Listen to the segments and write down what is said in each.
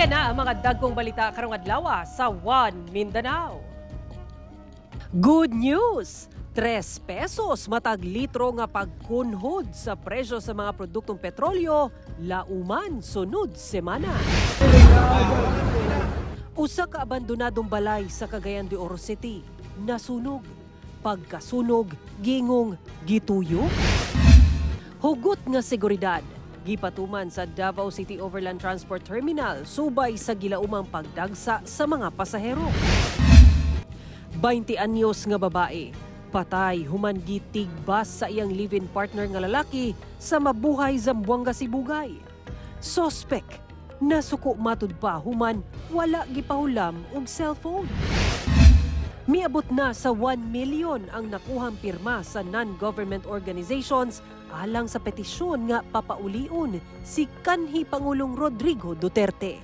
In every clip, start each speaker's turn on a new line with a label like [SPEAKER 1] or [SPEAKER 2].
[SPEAKER 1] Iyan na ang mga dagkong balita karong adlaw sa One Mindanao. Good news! 3 pesos matag litro nga pagkunhod sa presyo sa mga produktong petrolyo lauman sunod semana. Usa ka abandonadong balay sa Cagayan de Oro City nasunog. Pagkasunog, gingong gituyo. Hugot nga seguridad gipatuman sa Davao City Overland Transport Terminal subay sa gilaumang pagdagsa sa mga pasahero. 20 anyos nga babae patay human gitigbas sa iyang live-in partner nga lalaki sa mabuhay Zamboanga, Sibugay. Sospek nasuko matud pa human wala gipahulam og cellphone. Miabot na sa 1 million ang nakuhang pirma sa non-government organizations alang sa petisyon nga papaulion si kanhi Pangulong Rodrigo Duterte.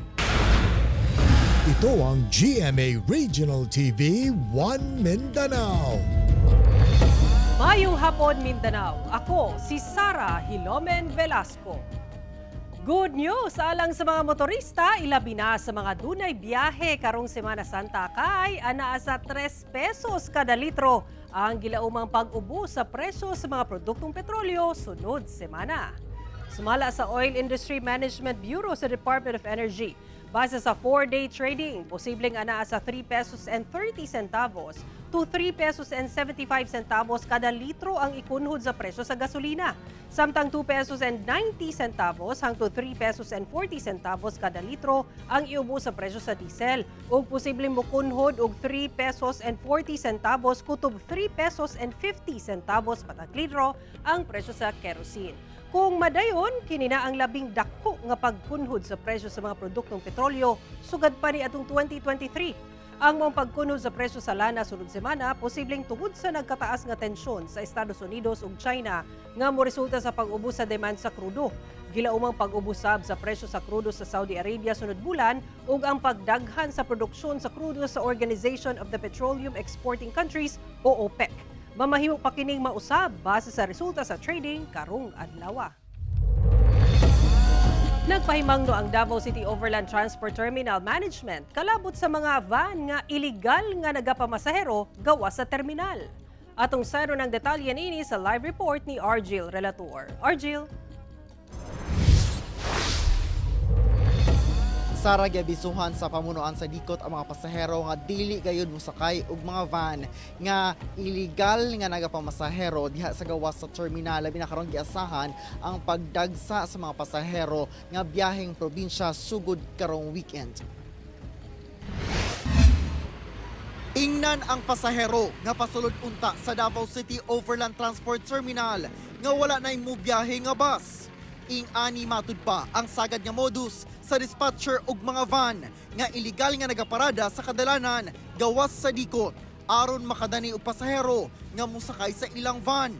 [SPEAKER 2] Ito ang GMA Regional TV 1 Mindanao.
[SPEAKER 1] Mayong hapon Mindanao, ako si Sara Hilomen Velasco. Good news alang sa mga motorista, ilabi na sa mga dunay biyahe karong Semana Santa kay anaa sa 3 pesos kada litro ang gilaumang pag-ubo sa presyo sa mga produktong petrolyo sunod semana. Sumala sa Oil Industry Management Bureau sa Department of Energy, base sa 4-day trading, posibleng anaa sa 3 pesos and 30 centavos to 3 pesos and 75 centavos kada litro ang ikunhod sa presyo sa gasolina. Samtang 2 pesos and 90 centavos hangtod 3 pesos and 40 centavos kada litro ang iubo sa presyo sa diesel. Ug posibleng mokunhod og 3 pesos and 40 centavos kutob 3 pesos and 50 centavos patag litro ang presyo sa kerosene. Kung madayon, kini na ang labing dako nga pagkunhod sa presyo sa mga produktong petrolyo sugad pa ni atong 2023. Ang mga pagkunhod sa presyo sa lana sunod semana posibleng tungod sa nagkataas nga tensyon sa Estados Unidos ug China nga moresulta sa pag-ubos sa demand sa krudo. Gilaumang pag-ubusab sa presyo sa krudo sa Saudi Arabia sunod bulan ug ang pagdaghan sa produksyon sa krudo sa Organization of the Petroleum Exporting Countries o OPEC. Mamahimo pa kining mausab base sa resulta sa trading karong adlaw. Nagpahimangno ang Davao City Overland Transport Terminal Management kalabot sa mga van nga iligal nga nagapamasahero gawa sa terminal. Atong sayro ng detalye niini sa live report ni Argil Relator. Argil.
[SPEAKER 3] Sara gabisuhan sa pamunuan sa dikot ang mga pasahero nga dili gayud mosakay og mga van nga illegal nga nagapamasahero diha sa gawas sa terminal. Labi na karon giasahan ang pagdagsa sa mga pasahero nga biyaheng probinsya sugod karong weekend. Ingnan ang pasahero nga pasulod unta sa Davao City Overland Transport Terminal nga wala nay mobiyahe nga bus. Ing-ani matud pa ang sagad nga modus sa dispatcher og mga van nga illegal nga nagaparada sa kadalanan gawas sa dikot aron makadani og pasahero nga mosakay sa ilang van.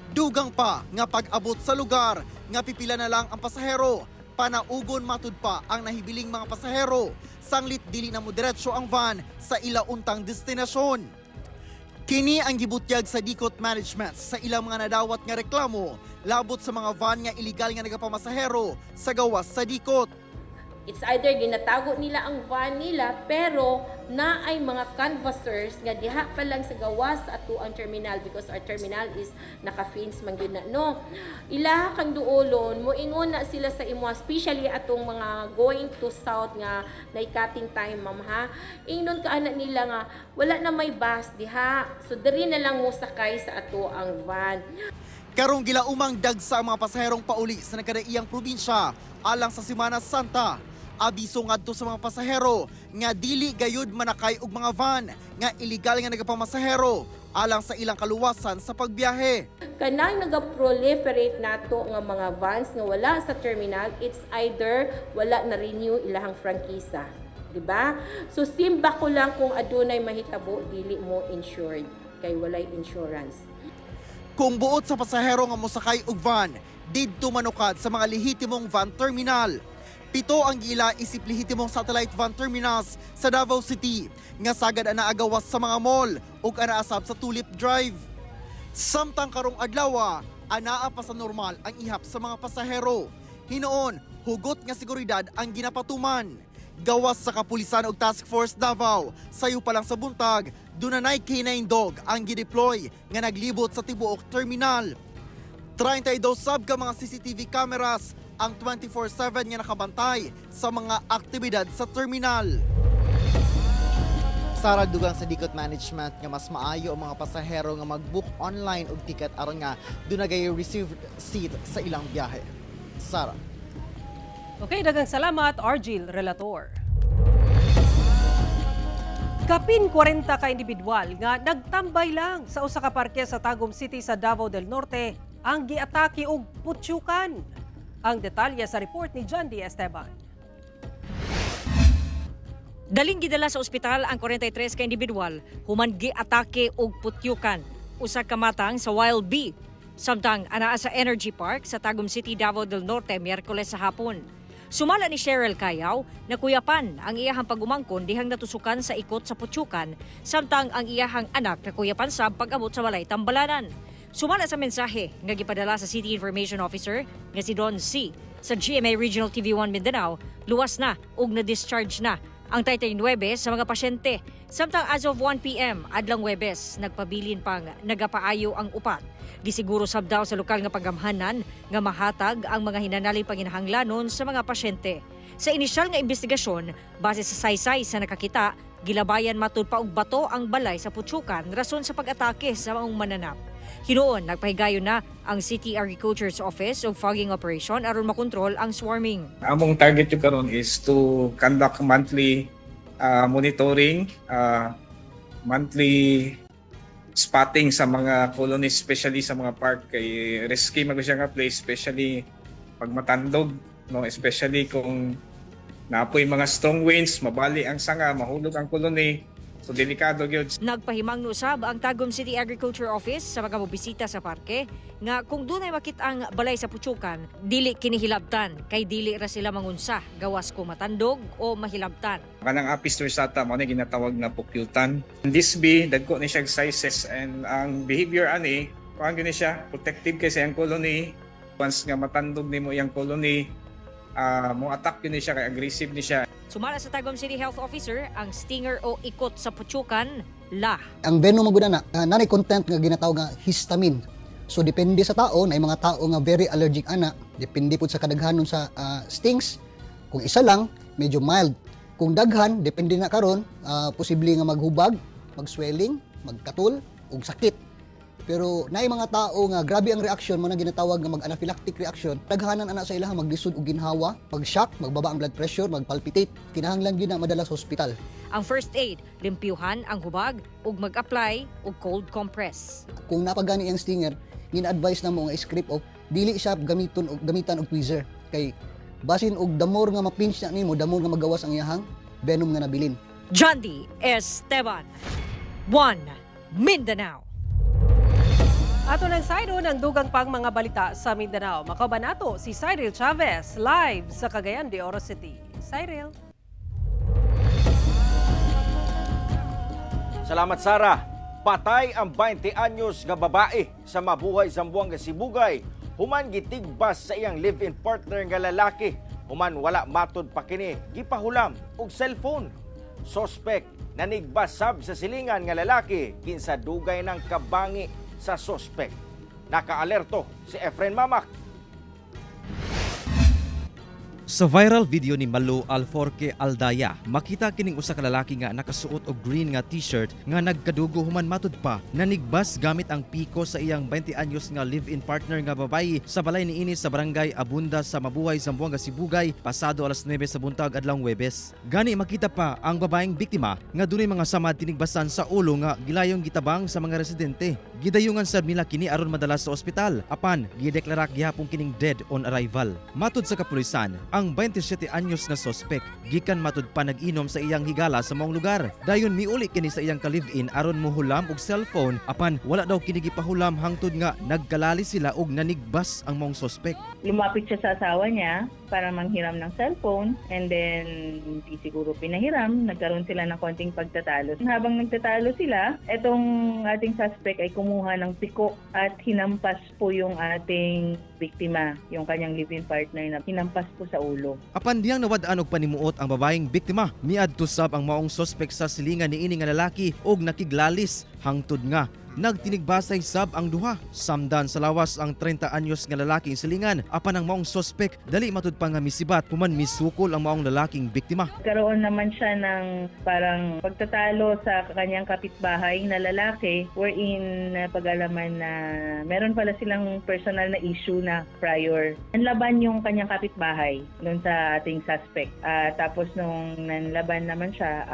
[SPEAKER 3] Dugang pa nga pag-abot sa lugar nga pipila na lang ang pasahero, panaugon matud pa ang nahibiling mga pasahero sanglit dili na moderetso ang van sa ilauntang destinasyon. Kini ang gibutyag sa Dikot Management sa ilang mga nadawat nga reklamo labot sa mga van nga illegal nga nagapamasahero sa gawas sa dikot.
[SPEAKER 4] It's either ginatago nila ang van nila pero na ay mga canvassers nga diha pa lang sa gawas ato ang terminal because our terminal is naka-fence man gyud na no. Ilaha kang duolon moingon na sila sa imo especially atong mga going to south nga naikating time ma'am ha. Ingnon ka ana nila nga wala na may bus diha. So diri na lang mo sakay sa ato ang van.
[SPEAKER 3] Karong gilaumang dagsa ang mga pasaherong pauli sa nagkadaiyang probinsya alang sa Semana Santa. Abiso ngadto sa mga pasahero nga dili gayud manakay og mga van nga illegal nga nagapamasahero alang sa ilang kaluwasan sa pagbiyahe.
[SPEAKER 4] Kanang nag-proliferate nato nga mga vans nga wala sa terminal, it's either wala na renew ilahang frankisa, di ba? So simba ko lang kung adunay mahitabo dili mo insured kay walay insurance.
[SPEAKER 3] Kung buot sa pasahero nga mosakay og van, didto manukad sa mga lehitimong van terminal. 7 ang gila isip lehitimong satellite van terminals sa Davao City nga sagad ana agawas sa mga mall ug anaasab sa Tulip Drive. Samtang karong adlaw, anaa pa sa normal ang ihap sa mga pasahero. Hinoon, hugot nga seguridad ang ginapatuman. Gawas sa kapulisan ug Task Force Davao, sayo pa lang sa buntag, dunanay K9 dog ang gideploy nga naglibot sa tibuok terminal. 32 sab ka mga CCTV cameras ang 24/7 nga nakabantay sa mga aktibidad sa terminal. Sarag dugang sa Dikot Management nga mas maayo ang mga pasahero nga mag-book online og ticket aron nga dunagay receive seat sa ilang biyahe. Sara.
[SPEAKER 1] Okay, daghang salamat, Argil Relator. Kapin 40 ka individual nga nagtambay lang sa usa ka parke sa Tagum City sa Davao del Norte ang giatake og putyukan. Ang detalye sa report ni John D. Esteban.
[SPEAKER 5] Daling gidala sa ospital ang 43 ka individual human giatake og putyukan. Usa ka matang sa Wild Bee. Samtang anaa sa Energy Park sa Tagum City, Davao del Norte, Miyerkules sa hapon. Sumala ni Cheryl Cayaw na kuyapan ang iyahang pagumangkon dihang natusukan sa ikot sa putyukan, samtang ang iyahang anak na kuyapan sa pag-abot sa walay tambalanan. Sumala sa mensahe nga gipadala sa City Information Officer nga si Don C. sa GMA Regional TV1 Mindanao, luwas na ug na-discharge na ang 39 sa mga pasyente. Samtang as of 1 p.m. adlang Huwebes, nagpabilin pang nagapaayo ang upat. Gisiguro sab daw sa lokal nga paggamhanan nga mahatag ang mga hinanaling panginahanglanon sa mga pasyente. Sa inisyal nga investigasyon, base sa saysay sa nakakita, gilabayan matud pa og bato ang balay sa putyukan rason sa pag-atake sa maong mananap. Hinuon, nagpahigayon na ang City Agriculture's Office of Fogging Operation aron makontrol ang swarming.
[SPEAKER 6] Among target yung karon is to conduct monthly monitoring, monthly spotting sa mga colonies, especially sa mga park. Kay risky mag siya nga place, especially pag matandog, no? Especially kung naapoy mga strong winds, mabali ang sanga, mahulog ang colony. So delikado gyud.
[SPEAKER 5] Nagpahimang usab ang Tagum City Agriculture Office sa mga mobisita sa parke nga kung dunay makit ang balay sa putyukan, dili kinihilabtan kay dili ra sila mangunsa gawas kung matandog o mahilabtan.
[SPEAKER 6] Kanang apis dorsata mo na ginatawag na pukyutan. This bee dagko ni siya sizes and ang behavior ani kuan gyud ni siya protective kay sa iyang colony. Once nga matandog nimo iyang colony, mo attack yun ni siya kay aggressive ni siya.
[SPEAKER 5] Sumala sa Tagum City Health Officer, ang stinger o ikot sa putyukan, la.
[SPEAKER 7] Ang venom maguna nanay content nga ginatawag nga histamine. So depende sa tao, na mga tao nga very allergic ana, depende pud sa kadaghanon sa stings. Kung isa lang, medyo mild. Kung daghan, depende na karon, posible nga maghubag, mag-swelling, magkatul ug sakit. Pero naay mga tao nga grabe ang reaction mo na ginatawag nga mag-anaphylactic reaction. Daghanan ana sa ilaha maglisod og ginhawa, mag-shock, magbaba ang blood pressure, mag-palpitate. Kinahanglan gyud na madala sa ospital.
[SPEAKER 5] Ang first aid, limpyuhan ang hubag ug mag-apply og cold compress.
[SPEAKER 7] Kung napagani ang stinger, gina-advise na mo nga script of dili siya gamitan og tweezer. Kay basin og damor nga mapinch na nimo, damor nga magawas ang iyahang venom nga nabilin.
[SPEAKER 5] John D. Esteban, 1 Mindanao.
[SPEAKER 1] Ato ng Sayro ng dugang pang mga balita sa Mindanao. Makauban nato si Cyril Chavez live sa Cagayan de Oro City. Cyril.
[SPEAKER 8] Salamat, Sara. Patay ang 20 anyos nga babae sa mabuhay Zamboanga, Sibugay. Human gitigbas sa iyang live-in partner nga lalaki. Human wala matud pa kini gipahulam og cellphone. Suspect nanigbas sab sa silingan nga lalaki kinsa dugay ng kabangi sa suspect. Naka-alerto si Efren Mamak.
[SPEAKER 9] Sa viral video ni Malu Alforque Aldaya, makita kining usa ka lalaki nga nakasuot og green nga t-shirt nga nagkadugo human matud pa nanigbas gamit ang piko sa iyang 20 anyos nga live-in partner nga babayi sa balay niini sa barangay Abunda sa Mabuhay, Zamboanga, Sibugay pasado alas 9 sa buntag adlong Huwebes. Gani makita pa ang babaeng biktima nga dunay mga samad tinigbasan sa ulo nga gilayong gitabang sa mga residente. Gidayungan sad nila kini aron madala sa ospital apan gideklara gihapon kining dead on arrival. Matud sa kapulisan, ang 27 anyos nga suspect gikan matud pa nag-inom sa iyang higala sa maong lugar. Dayon miuli kini sa iyang ka-live-in aron mohulam og cellphone apan wala daw kini gipahulam hangtod nga nagkalali sila og nanigbas ang maong suspect.
[SPEAKER 10] Lumapit siya sa asawa niya para manghiram ng cellphone and then hindi siguro pinahiram, nagkaroon sila ng konting pagtatalo. Habang nagtatalo sila, etong ating suspect ay kumuha ng piko at hinampas po yung ating biktima, yung kanyang live-in partner na hinampas po sa ulo.
[SPEAKER 9] Apan diyang nawad-an og panimuot ang babaeng biktima, miadto sab ang maong suspek sa silingan niini nga lalaki og nakiglalis hangtod nga nagtinigbasay sab ang duha. Samdan sa lawas ang 30 anyos nga lalaking silingan, apan ang maong suspek dali matud pa nga misibat human misukol ang maong lalaking biktima.
[SPEAKER 10] Karoon naman siya ng parang pagtatalo sa kanyang kapitbahay na lalaki wherein pag-alaman na meron pala silang personal na issue na prior. Nanlaban yung kanyang kapitbahay doon sa ating suspect. Tapos nung nanlaban naman siya,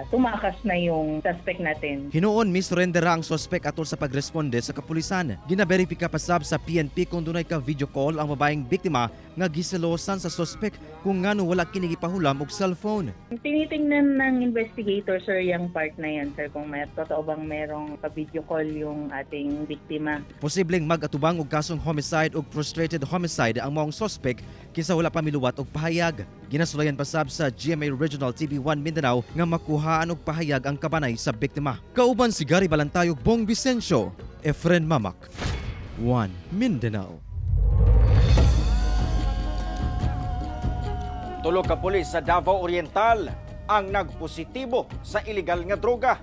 [SPEAKER 10] tumakas na yung suspect natin.
[SPEAKER 9] Hinuon misurrendera ang suspek atol sa pagresponde sa kapulisan. Ginaberipika pa sab sa PNP kung dunay ka video call ang babaeng biktima nga giselosan sa suspek kung ngano wala kini gipahulam og cellphone.
[SPEAKER 10] Tinitingnan ng investigator, sir, yung part na yan, sir, kung may totoo bang merong pa-video call yung ating biktima.
[SPEAKER 9] Posibleng mag-atubang og kasong homicide ug frustrated homicide ang maong suspek kisa wala pa miluwat og pahayag. Ginasulayan pa sab sa GMA Regional TV1 Mindanao nga makuhaan og pahayag ang kabanay sa biktima. Kauban si Gary Balantayog, Bong Vicencio, Efren Mamak, 1 Mindanao.
[SPEAKER 8] Tulog ka pulis sa Davao Oriental ang nagpositibo sa illegal nga droga.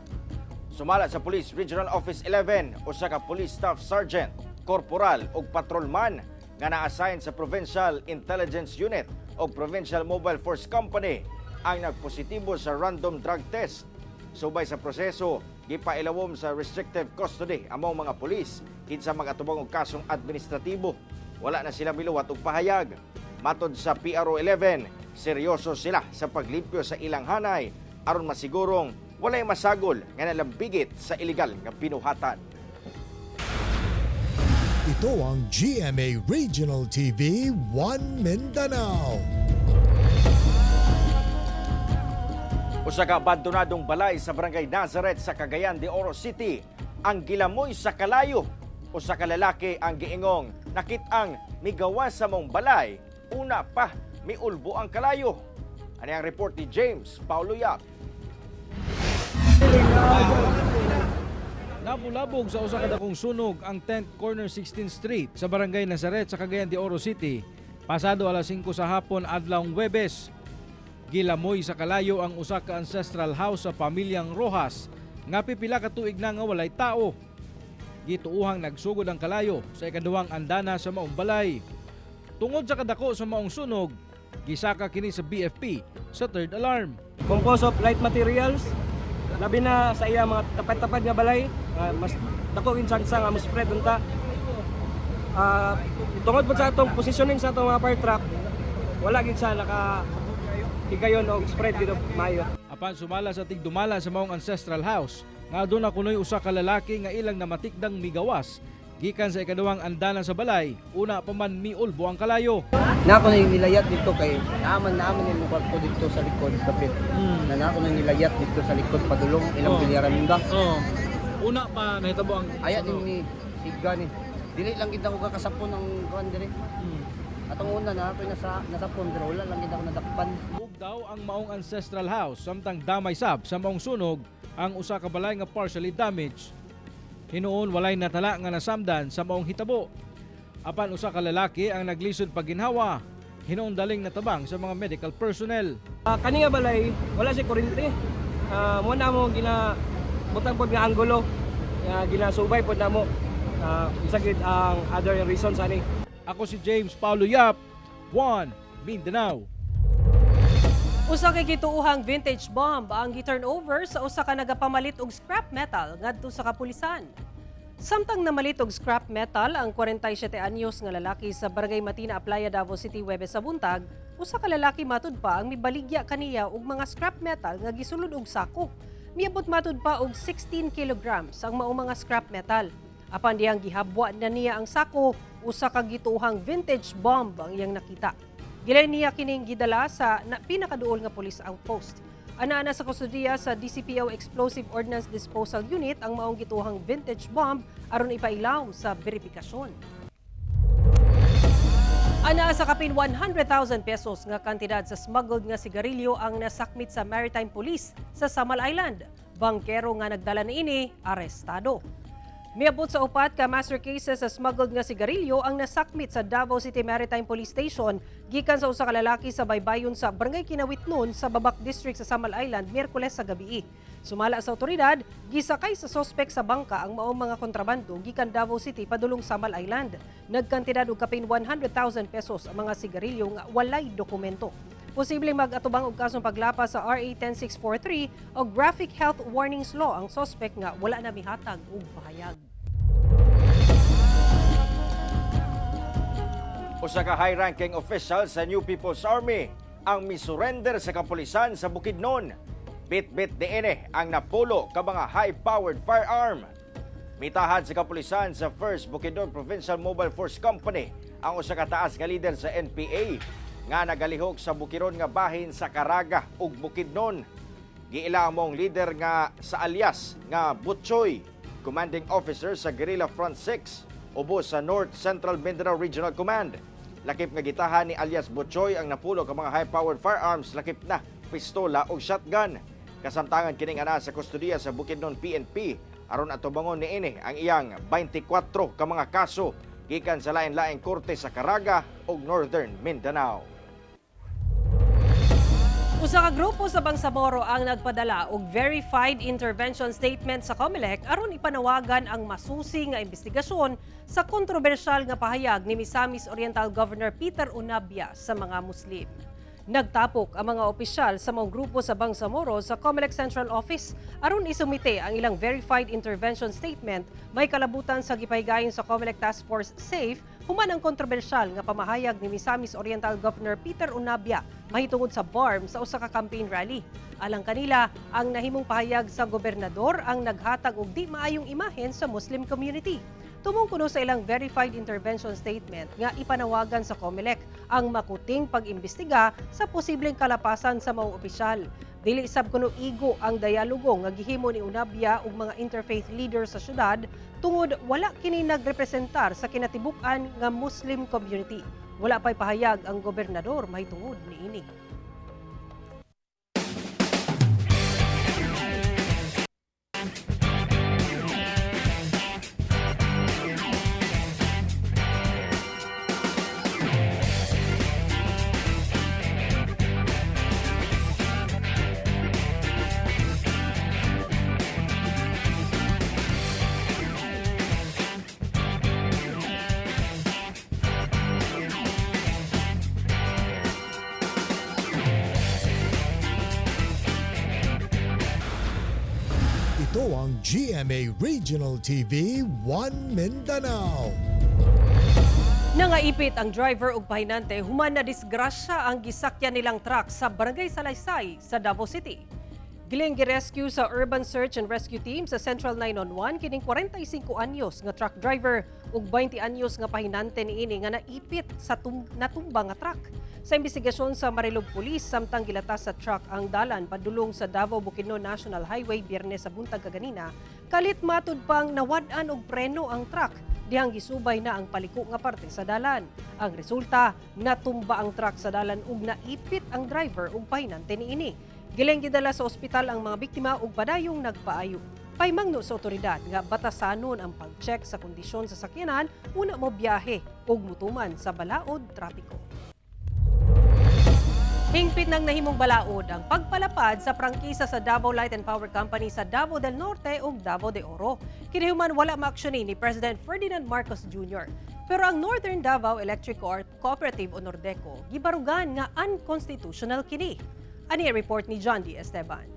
[SPEAKER 8] Sumala sa Police Regional Office 11 usa ka police staff sergeant, corporal ug patrolman nga na-assign sa Provincial Intelligence Unit o Provincial Mobile Force Company ang nagpositibo sa random drug test. Subay sa proseso, gipailawom sa restrictive custody among mga pulis kinsa mag-atubang og kasong administratibo. Wala na sila miluwat og pahayag. Matod sa PRO 11, seryoso sila sa paglimpyo sa ilang hanay aron masigurong walay masagol nga nalambigit sa illegal nga pinuhatan.
[SPEAKER 2] Ito ang GMA Regional TV 1 Mindanao.
[SPEAKER 8] Usa ka abandonadong balay sa Barangay Nazareth sa Cagayan de Oro City ang gilamoy sa kalayo. Usa ka lalaki ang giingong nakit-ang migawas sa mong balay, una pa miulbo ang kalayo. Ano ang report ni James Paulo Yap?
[SPEAKER 11] Nabulabog sa usa ka dakong sunog ang 10th Corner 16th Street sa Barangay Nazareth sa Cagayan de Oro City pasado alas 5 sa hapon adlawng Huwebes. Gilamoy sa kalayo ang usa ka ancestral house sa pamilyang Rojas nga pipila ka tuig na nga walay tao. Gituuhang nagsugod ang kalayo sa ikaduhang andana sa maong balay. Tungod sa kadako sa maong sunog, gisaka kini sa BFP sa third alarm.
[SPEAKER 12] Composed of light materials, labi na sa iya mga tapat-tapat nga balay, mas dako kin chance nga mas spread unta. Tungod po sa atong positioning sa atong mga fire truck, wala gid sa naka higayon og spread dito maayo.
[SPEAKER 11] Apan sumala sa tigdumala sa maong ancestral house, nga aduna kunoy usa ka lalaki nga ilang namatikdang migawas gikan sa ikaduhang andana sa balay, una pa man miulbo ang kalayo.
[SPEAKER 12] Nako na nilayat dito kay naaman yung kwarto dito sa likod kapit. Na nako na nilayat dito sa likod padulong ilang bilyaran nga.
[SPEAKER 11] Una pa nahitabo ang
[SPEAKER 12] Ayat ni siga ni. Dili lang kita ko kakasapon ang kuan dire. Atong una na ako nasapon pero wala lang kita ko nadakpan.
[SPEAKER 11] Ug daw ang maong ancestral house samtang damay sab sa maong sunog ang usa ka balay nga partially damaged. Hinuon walay natala nga nasamdan sa maong hitabo. Apan usa ka lalaki ang naglisod pagginhawa. Hinuon daling natabang sa mga medical personnel.
[SPEAKER 12] Kani nga balay wala si kuryente. Mo na mo butang pod nga anggulo. Ginasubay pod namo. Isagid ang other reasons ani.
[SPEAKER 11] Ako si James Paulo Yap, 1 Mindanao.
[SPEAKER 1] Usa kay gituuhang vintage bomb ang gi-turnover sa usa ka nagapamalit og scrap metal ngadto sa kapulisan. Samtang namalit og scrap metal ang 47 anyos nga lalaki sa Barangay Matina, Playa, Davao City, Huwebes sa buntag, usa ka lalaki matud pa ang mibaligya kaniya og mga scrap metal nga gisulod og sako. Miabot matud pa og 16 kilograms ang maong mga scrap metal. Apan diyang gihabwa na niya ang sako, usa ka gituuhang vintage bomb ang iyang nakita. Gilay niya kining gidala sa pinakaduol nga police outpost. Ana sa kustudiya sa DCPO Explosive Ordnance Disposal Unit ang maong gituhang vintage bomb aron ipailaw sa beripikasyon. Ana sa kapin 100,000 pesos nga kantidad sa smuggled nga sigarilyo ang nasakmit sa Maritime Police sa Samal Island. Bangkero nga nagdala niini arestado. Miabot sa upat ka master cases sa smuggled nga sigarilyo ang nasakmit sa Davao City Maritime Police Station gikan sa usa ka lalaki sa baybayon sa Barangay Kinawitnon sa Babak District sa Samal Island Miyerkules sa gabi. Sumala sa otoridad, gisakay sa sospek sa bangka ang maong mga kontrabando gikan Davao City padulong Samal Island. Nagkantidad og kapin 100,000 pesos ang mga sigarilyo nga walay dokumento. Posibleng mag-atubang og kasong paglapas sa RA 10643 o Graphic Health Warnings Law ang sospek nga wala na mihatag og pahayag.
[SPEAKER 8] Usa ka high-ranking official sa New People's Army ang misurrender sa kapulisan sa Bukidnon. Bit-bit DNA ang napulo ka mga high-powered firearm. Mitahan sa kapulisan sa 1st Bukidnon Provincial Mobile Force Company ang usa ka taas nga leader sa NPA nga nagalihok sa bukiron nga bahin sa Caraga ug Bukidnon. Giila among leader nga sa alias nga Butchoy, commanding officer sa Guerrilla Front 6 ubos sa North Central Mindanao Regional Command. Lakip nga gitahan ni alias Butchoy ang napulo ka mga high-powered firearms, lakip na pistola ug shotgun. Kasamtangan kining ana sa kustudiya sa Bukidnon PNP aron atubangon niini ang iyang 24 ka mga kaso gikan sa lain-laing korte sa Caraga ug Northern Mindanao.
[SPEAKER 1] Usa ka grupo sa Bangsamoro ang nagpadala og verified intervention statement sa COMELEC aron ipanawagan ang masusi nga investigasyon sa kontrobersyal nga pahayag ni Misamis Oriental Governor Peter Unabia sa mga Muslim. Nagtapok ang mga opisyal sa mga grupo sa Bangsamoro sa COMELEC Central Office aron isumite ang ilang verified intervention statement may kalabutan sa gipahigayon sa COMELEC Task Force SAFE human ang kontrobersyal nga pamahayag ni Misamis Oriental Governor Peter Unabia mahitungod sa BARM sa usa ka campaign rally. Alang kanila, ang nahimong pahayag sa gobernador ang naghatag og di maayong imahen sa Muslim community. Tumong kuno sa ilang verified intervention statement nga ipanawagan sa COMELEC ang makuting pag-imbestiga sa posibleng kalapasan sa mga opisyal. Dili sab kuno igo ang dialogo nga gihimo ni Unabia ug mga interfaith leaders sa syudad tungod wala kini nagrepresentar sa kinatibuk-an nga Muslim community. Wala pay pahayag ang gobernador mahitungod niini.
[SPEAKER 2] Ito ang GMA Regional TV 1 Mindanao.
[SPEAKER 1] Nangaipit ang driver ug pahinante human na disgrasya ang gisakyan nilang truck sa Barangay Salaysay sa Davao City. Giling girescue sa Urban Search and Rescue Team sa Central 911 kining 45 anyos nga truck driver ug 20 anyos nga pahinante niini nga naipit sa natumba nga truck. Sa investigasyon sa Marilog Police, samtang gilatas sa truck ang dalan padulong sa Davao-Bukidnon National Highway Biyernes sa buntag kaganina, kalit matud pang nawad-an og preno ang truck dihang gisubay na ang paliko nga parte sa dalan. Ang resulta, natumba ang truck sa dalan ug naipit ang driver ug pahinante niini. Giling gidala sa ospital ang mga biktima ug padayong nagpaayo. Paymangno sa otoridad nga batasanon ang pag-check sa kondisyon sa sakyanan una mo biyahe ug mutuman sa balaod trapiko. Hingpit ng nahimong balaod ang pagpalapad sa prangkisa sa Davao Light and Power Company sa Davao del Norte ug Davao de Oro. Kinihuman wala maaksyonin ni President Ferdinand Marcos Jr. Pero ang Northern Davao Electric Cooperative o Nordeco gibarugan nga unconstitutional kini. Ani report ni John D. Esteban.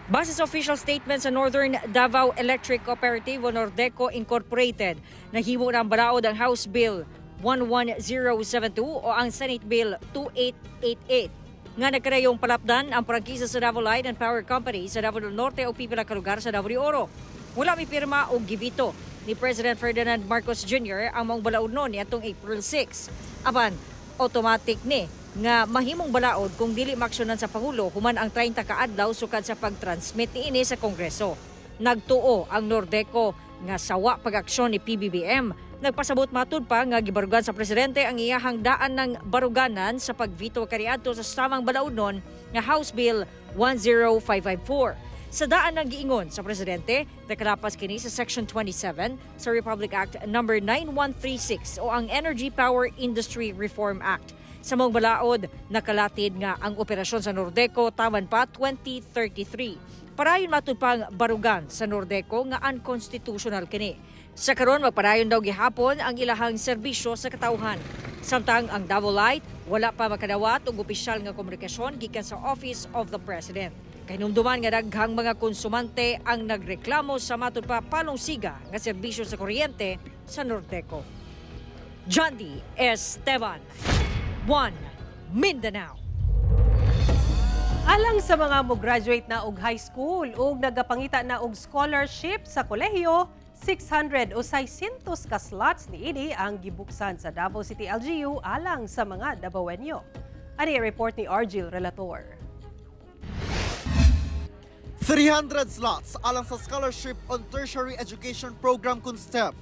[SPEAKER 5] Base sa official statement sa Northern Davao Electric Cooperative o Nordeco Incorporated, nahimo na ang balaod ang House Bill 11072 o ang Senate Bill 2888 nga nagkarayong palapdan ang prangkisa sa Davao Light and Power Company sa Davao del Norte o pipila ka lugar sa Davao de Oro. Wala may pirma o gibito ni President Ferdinand Marcos Jr. ang maong balaod noon niadtong April 6. Aban, automatic ni nga mahimong balaod kung dili maaksyonan sa Pangulo human ang 30 ka adlaw sukad sa pag-transmit niini sa Kongreso. Nagtuo ang Nordeco nga sawa pag-aksyon ni PBBM. Nagpasabot matud pa nga gibarugan sa presidente ang iyahang daan ng baruganan sa pagvito kaniadto sa samang balaod nun nga House Bill 10554. Sa daan ng giingon sa presidente, nakalapas kini sa Section 27 sa Republic Act No. 9136 o ang Energy Power Industry Reform Act. Sa mong balaod, nakalatid nga ang operasyon sa Nordeco taman pa 2033. Parayon matud pang barugan sa Nordeco nga unconstitutional kini. Sa karon magpadayon daw gihapon ang ilahang serbisyo sa katawhan. Samtang ang Davao Light wala pa makadawat og opisyal nga komunikasyon gikan sa Office of the President. Kay numduman nga daghang mga konsumante ang nagreklamo sa matud pa palongsiga nga serbisyo sa kuryente sa Nordeco. John D. Esteban, One Mindanao.
[SPEAKER 1] Alang sa mga mo-graduate na og high school ug nagapangita na og scholarship sa kolehiyo, 600 o 600 ka slots niini ang gibuksan sa Davao City LGU alang sa mga Davaoenyo. Ani report ni Argil Relator.
[SPEAKER 3] 300 slots alang sa Scholarship on Tertiary Education Program kun STEP.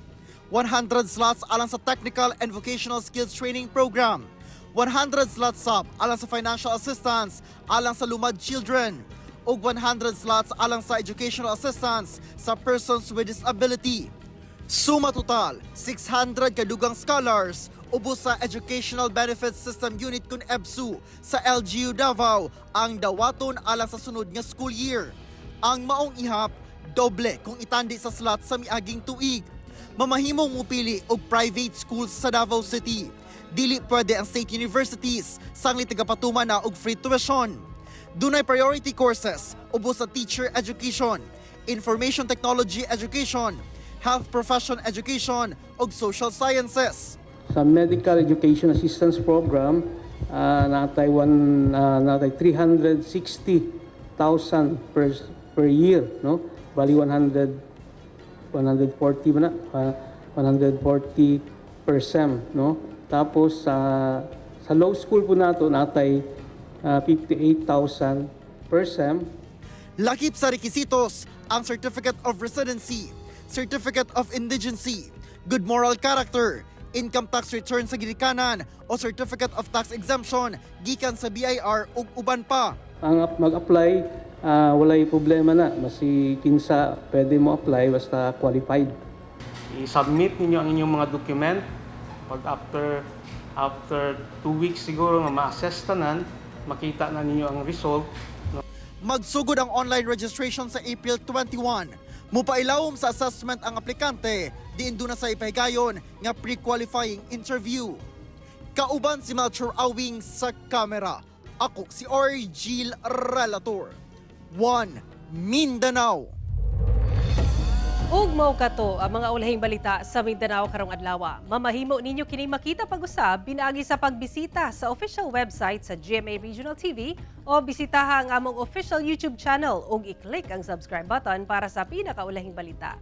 [SPEAKER 3] 100 slots alang sa Technical and Vocational Skills Training Program. 100 slots sub alang sa Financial Assistance alang sa lumad children. Ug 100 slots alang sa Educational Assistance sa persons with disability. Suma total, 600 kadugang scholars ubos sa Educational Benefits System Unit kun EBSU sa LGU Davao ang dawaton alang sa sunod nga school year. Ang maong ihap, doble kung itandi sa slot sa miaging tuig. Mamahimong mupili og private schools sa Davao City. Dili pwede ang state universities sangli tagapatuman na og free tuition. Dunay priority courses ubos sa teacher education, information technology education, health profession education ug social sciences.
[SPEAKER 13] Sa Medical Education Assistance Program, natay 360,000 per year, no? Bali 140 ba na? 140 per sem, no? Tapos sa law school po nato natay 58,000 per sem.
[SPEAKER 3] Lakip sa requisitos ang Certificate of Residency, Certificate of Indigency, Good Moral Character, Income Tax Return sa ginikanan o Certificate of Tax Exemption gikan sa BIR ug uban pa.
[SPEAKER 13] Ang mag-apply, walay problema na. Basi kinsa pwede mo apply basta qualified.
[SPEAKER 14] I-submit ninyo ang inyong mga document. Pag after 2 weeks siguro nga ma-assess tanan, makita na ninyo ang result.
[SPEAKER 3] Magsugod ang online registration sa April 21. Mupailawom sa assessment ang aplikante, diin doon na sa ipahigayon nga pre-qualifying interview. Kauban si Melchor Awing sa kamera. Ako si Argil Relator. One Mindanao.
[SPEAKER 1] Ug mao kato ang mga ulahing balita sa Mindanao karong adlaw. Mamahimo ninyo kini makita pag-usab pinaagi sa pagbisita sa official website sa GMA Regional TV o bisitaha ang among official YouTube channel ug i-click ang subscribe button para sa pinakaulahing balita.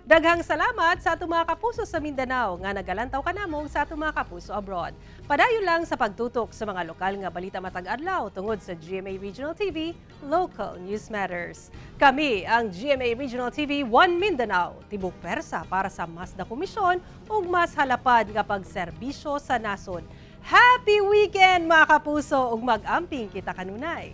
[SPEAKER 1] Daghang salamat sa atong mga kapuso sa Mindanao nga nagalantaw kanamong sa atong mga kapuso abroad. Padayon lang sa pagtutok sa mga lokal nga balita matag adlaw tungod sa GMA Regional TV, Local News Matters. Kami ang GMA Regional TV 1 Mindanao, tibok persa para sa mas na komisyon ug mas halapad nga pagserbisyo sa nasod. Happy weekend mga kapuso ug mag-amping kita kanunay.